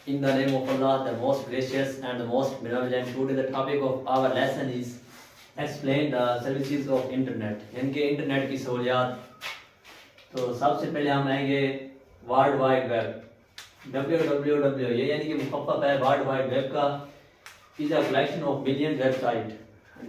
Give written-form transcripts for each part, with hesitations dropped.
In the name of Allah, the most gracious and the most benevolent, today the topic of our lesson is explain the services of internet, यानी कि internet की सहूलियात। तो सबसे पहले हम आएंगे world wide web. www ये यानी कि मुखफ़्फ़फ है वर्ल्ड वाइड वेब का, is a collection of billion website.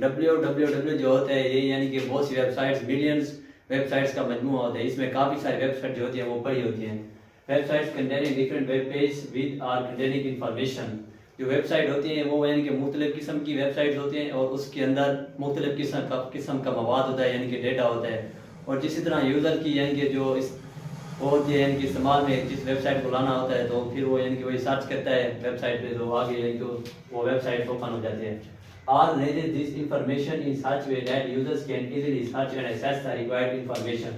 www जो होता है ये यानी कि बहुत सी वेबसाइट्स, बिलियंस वेबसाइट्स का मजमूआ होता है। इसमें काफ़ी सारी वेबसाइट जो होती हैं वो पड़ी होती हैं। Websites containing different web page with are containing information. जो वेबसाइट होती हैं वो यानी कि मुख्तलिफ किस्म की वेबसाइट्स होती हैं और उसके अंदर मुख्तलिफ किस्म का मवाद होता है, यानी कि डेटा होता है। और जिस तरह यूज़र की यानी कि जो इस वो होती है यानी कि इस्तेमाल में जिस वेबसाइट को लाना होता है तो फिर वो यानी कि वही सर्च करता है वेबसाइट पे, तो आगे यानी कि वो वेबसाइट ओपन हो जाती है। All raises this information in such way that users can easily search and access the required information।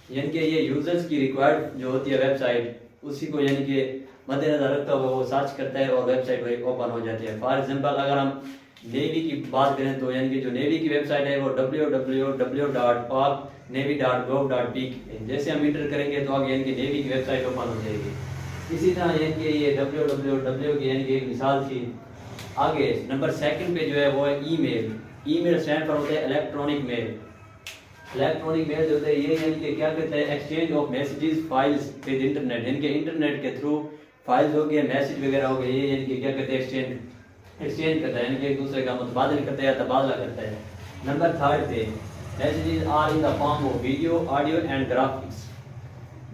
यानी कि ये यूजर्स की रिक्वायर्ड जो होती है वेबसाइट उसी को यानी कि मद्देनजर रखता हुआ वो सर्च करता है और वेबसाइट ओपन हो जाती है। फॉर एग्जांपल अगर हम नेवी की बात करें तो यानी कि जो नेवी की वेबसाइट है वो www.paknavy.gov.pk, जैसे हम इंटर करेंगे तो आगे यानी कि नेवी की वेबसाइट ओपन हो जाएगी। इसी तरह यानी कि ये www की यानी कि एक मिसाल थी। आगे नंबर सेकंड पे जो है वो है ईमेल। ईमेल स्टैंड फॉर होता है इलेक्ट्रॉनिक मेल। इलेक्ट्रॉनिक मेल जो होता है ये यानी कि क्या कहते हैं, exchange of messages files with internet, यानी कि इंटरनेट के थ्रू फाइल्स हो गए, मैसेज वगैरह हो गए, ये यानी कि क्या कहते हैं एक्सचेंज करता है, यानी कि एक दूसरे का मुतबादल करता है या तबादला करता है। नंबर थर्ड पे messages are in the form of video, audio and graphics.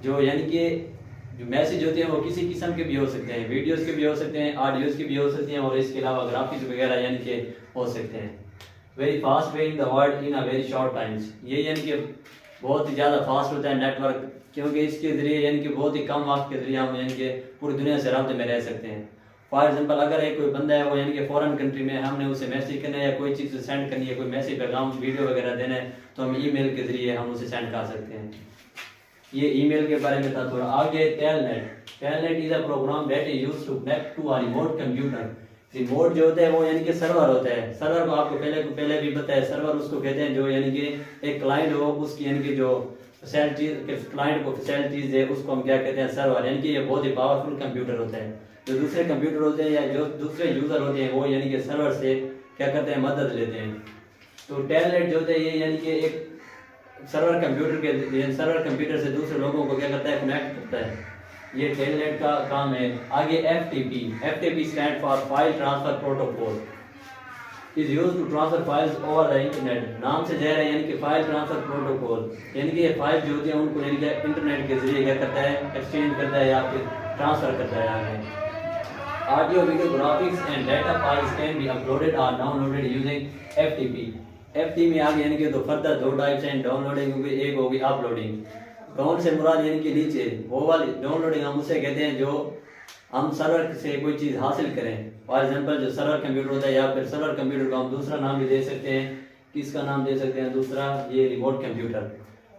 जो यानी कि जो मैसेज होते हैं वो किसी किस्म के भी हो सकते हैं, वीडियोस के भी हो सकते हैं, ऑडियोज के भी हो सकते हैं और इसके अलावा ग्राफिक्स वगैरह यानी कि हो सकते हैं। Very fast way in the world in a very short times, ये यानी कि बहुत ही ज़्यादा फास्ट होता है नेटवर्क, क्योंकि इसके ज़रिए यानी कि बहुत ही कम वक्त के ज़रिए हम यानी कि पूरी दुनिया से राब्ते में रह सकते हैं। फॉर एग्जांपल अगर एक कोई बंदा है वो यानी कि फॉरेन कंट्री में, हमने उसे मैसेज करना है या कोई चीज़ सेंड करनी है, कोई मैसेज पैगाम वीडियो वगैरह देना है तो हम ईमेल के ज़रिए हम उसे सेंड कर सकते हैं। ये ईमेल के बारे में था थोड़ा। आगे Telnet is a program that is used to connect to a remote computer. Remote जो होता है वो यानी कि सर्वर होता है। सर्वर को आपको पहले भी पता है, सर्वर उसको कहते हैं जो यानी कि एक क्लाइंट हो उसकी यानी कि जो फैसिलिटीज क्लाइंट को फैसिलिटीज है उसको हम क्या कहते हैं, सर्वर। यानी कि ये बहुत ही पावरफुल कंप्यूटर होता है। जो दूसरे कंप्यूटर होते हैं या जो दूसरे यूजर होते हैं वो यानी कि सर्वर से क्या करते हैं, मदद लेते हैं। तो टेलनेट जो होता है ये यानी कि एक सर्वर कंप्यूटर से दूसरे लोगों को क्या करता है, कनेक्ट करता है। ये टेलनेट का काम है। आगे FTP stand for file transfer protocol, is used to transfer files over the internet. नाम से जाहिर है यानी कि फाइल ट्रांसफर प्रोटोकॉल, यानी कि ये फाइल जो होती है उनको यानी कि इंटरनेट के जरिए क्या करता है, एक्सचेंज करता है या फिर ट्रांसफर करता है। आगे audio video graphics and data files can be uploaded और डाउनलोडेड यूजिंग एफटीपी में आगे यानी कि तो फर्दर दो टाइप्स हैं, डाउनलोडिंग होगी, एक होगी अपलोडिंग। डाउन से मुराद यानी कि नीचे, वो वाली डाउनलोडिंग हम उसे कहते हैं जो हम सर्वर से कोई चीज़ हासिल करें। फॉर एग्जांपल जो सर्वर कंप्यूटर होता है या फिर सर्वर कंप्यूटर को हम दूसरा नाम भी दे सकते हैं। किसका नाम दे सकते हैं दूसरा, ये रिमोट कंप्यूटर।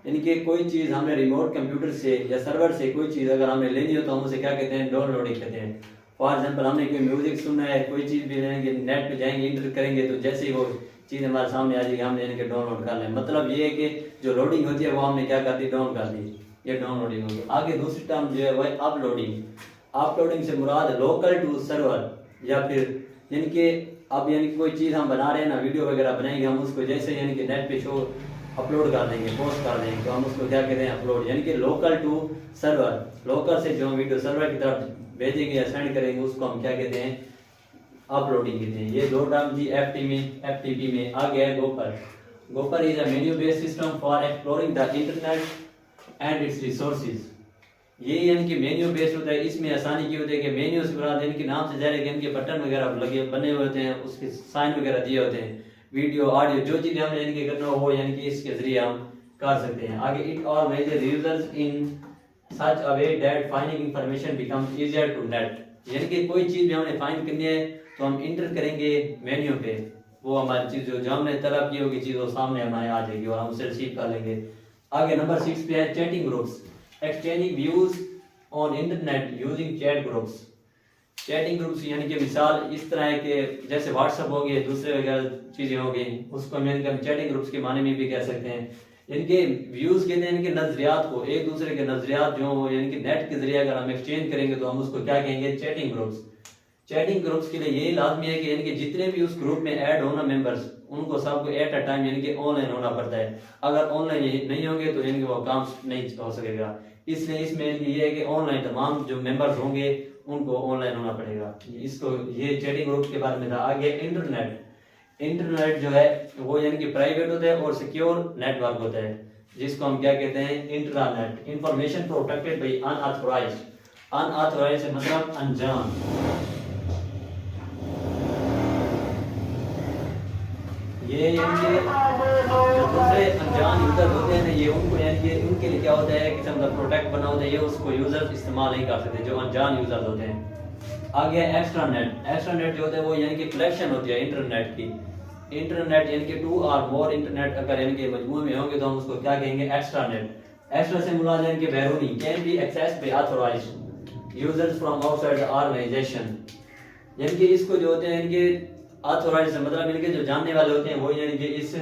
यानी कि कोई चीज़ हमने रिमोट कंप्यूटर से या सर्वर से कोई चीज़ अगर हमें लेनी हो तो हम उसे क्या कहते हैं, डाउनलोडिंग कहते हैं। फॉर एग्जाम्पल हमने कोई म्यूजिक सुनना है, कोई चीज़ भी लेंगे, नेट पे जाएंगे, इंटर करेंगे तो जैसे ही वो चीज़ हमारे सामने आ जाएगी हमने इनके डाउनलोड कर लें। मतलब ये है कि जो लोडिंग होती है वो हमने क्या कर दी, डाउन कर दी, ये डाउनलोडिंग होगी। आगे दूसरी टर्म जो है वो है अपलोडिंग से मुराद लोकल टू सर्वर या फिर यानी कि अब यानी कि कोई चीज़ हम बना रहे हैं ना, वीडियो वगैरह बनाएंगे, हम उसको जैसे यानी कि नेट पे शो अपलोड कर देंगे, पोस्ट कर देंगे तो हम उसको क्या कहते हैं, अपलोड। यानी कि लोकल टू सर्वर, लोकल से जो हम वीडियो सर्वर की तरफ भेजेंगे या सेंड करेंगे उसको हम क्या कहते हैं, अपलोडिंग कहते हैं। ये दो टर्म जी एफटीपी में। आगे है Gopher is a menu based system for exploring the internet and its resources. ये यानी कि मेन्यू बेस्ड होता है। इसमें आसानी की होती है कि मेन्यू से मुराद यानी कि नाम से जाहिर है कि इनके बटन वगैरह लगे बने हुए होते हैं, उसके साइन वगैरह दिए होते हैं। वीडियो ऑडियो जो चीज़ हमने यानी कि करना हो वो यानी कि इसके जरिए हम कर सकते हैं। आगे इट और major users in such a way that finding information becomes easier to net. यानी कि कोई चीज़ भी हमने फाइंड करनी है तो हम इंटर करेंगे मेन्यू पे, वो हमारी चीज़ जो हमने तलब की होगी चीज़ वो सामने हमारे आ जाएगी और हम उसे रिसीव कर लेंगे। आगे नंबर 6 पे है chatting groups, exchanging views on internet using chat groups. Chatting groups यानी कि मिसाल इस तरह है कि जैसे व्हाट्सअप हो गए, दूसरे वगैरह चीज़ें हो गई, उसको हम चैटिंग ग्रुप्स के माने में भी कह सकते हैं। इनके व्यूज कहते हैं इनके नजरियात को, एक दूसरे के नजरियात जो यानी कि नेट के जरिए अगर हम एक्सचेंज करेंगे तो हम उसको क्या कहेंगे, चैटिंग ग्रुप्स। चैटिंग ग्रुप्स के लिए यही लाजमी है कि इनके जितने भी उस ग्रुप में ऐड होना मेंबर्स, उनको सबको एट अ टाइम यानी कि ऑनलाइन होना पड़ता है। अगर ऑनलाइन नहीं होंगे तो इनके वो काम नहीं हो सकेगा। इसलिए इसमें इनकी ये है कि ऑनलाइन तमाम जो मेंबर्स होंगे उनको ऑनलाइन होना पड़ेगा। इसको ये चैटिंग ग्रुप के बारे में था। आगे इंटरनेट, इंटरनेट जो है वो यानी कि प्राइवेट होता है और सिक्योर नेटवर्क होता है, जिसको हम क्या कहते हैं, intranet. Information protected by unauthorized, unauthorized से मतलब अनजान। ये इनके जो दूसरे अनजान यूजर होते हैं ये उनको यानी कि उनके लिए क्या होता है कि मतलब प्रोटेक्ट बना होता है, ये उसको यूजर इस्तेमाल नहीं कर सकते जो अनजान यूजर होते हैं। आगे एक्स्ट्रा नेट, एक्स्ट्रा नेट जो होता है वो यानी कि कलेक्शन होती है इंटरनेट की। इंटरनेट यानी कि 2 और मोर इंटरनेट अगर इनके मजमूए में होंगे तो हम उसको क्या कहेंगे, एक्स्ट्रा नेट। एक्स्ट्रा से मुराद है इनके बैरूनी, can be access by authorised users from outside the organisation. यानी कि इसको जो होते हैं इनके ऑथराइज्ड से मतलब इनके जो जानने वाले होते हैं वो यानी कि इस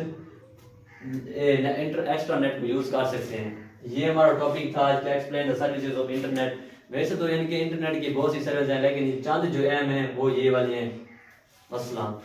एक्स्ट्रा नेट को यूज कर सकते हैं। ये हमारा टॉपिक था आज का, explain the services of internet. वैसे तो यानी कि इंटरनेट की बहुत सी सर्विस हैं लेकिन चंद जो अहम है वो ये वाली हैं। अस्सलाम।